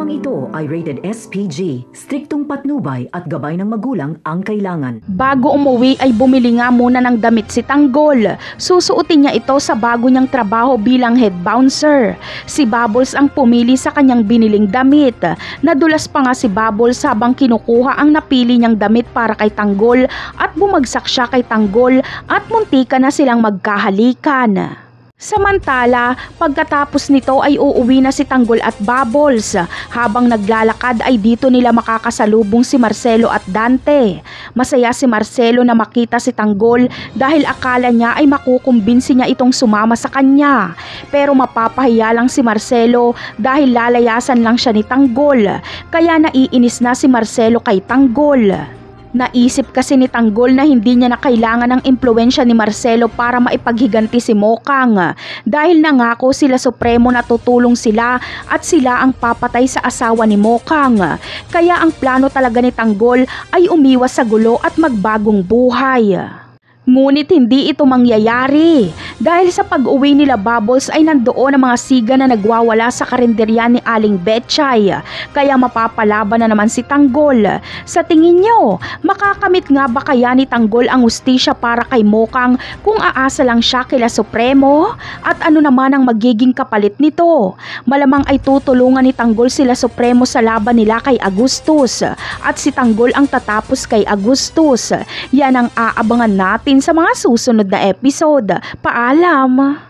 Programang ito ay rated SPG, striktong patnubay at gabay ng magulang ang kailangan. Bago umuwi ay bumili nga muna ng damit si Tanggol. Susuotin niya ito sa bago niyang trabaho bilang head bouncer. Si Bubbles ang pumili sa kanyang biniling damit. Nadulas pa nga si Bubbles habang kinukuha ang napili niyang damit para kay Tanggol at bumagsak siya kay Tanggol at muntika na silang magkahalikan. Samantala, pagkatapos nito ay uuwi na si Tanggol at Bubbles. Habang naglalakad ay dito nila makakasalubong si Marcelo at Dante. Masaya si Marcelo na makita si Tanggol dahil akala niya ay makukumbinsi niya itong sumama sa kanya. Pero mapapahiya lang si Marcelo dahil lalayasan lang siya ni Tanggol. Kaya naiinis na si Marcelo kay Tanggol. Naisip kasi ni Tanggol na hindi niya na kailangan ng impluwensya ni Marcelo para maipaghiganti si Mokang dahil nangako sila Supremo na tutulong sila at sila ang papatay sa asawa ni Mokang. Kaya ang plano talaga ni Tanggol ay umiwas sa gulo at magbagong buhay. Ngunit hindi ito mangyayari dahil sa pag-uwi nila Bubbles ay nandoon ang mga siga na nagwawala sa karinderya ni Aling Betchay. Kaya mapapalaban na naman si Tanggol. Sa tingin nyo, makakamit nga ba kaya ni Tanggol ang hustisya para kay Mokang kung aasa lang siya kila Supremo? At ano naman ang magiging kapalit nito? Malamang ay tutulungan ni Tanggol sila Supremo sa laban nila kay Agustus at si Tanggol ang tatapos kay Agustus. Yan ang aabangan natin sa mga susunod na episode. Paalam!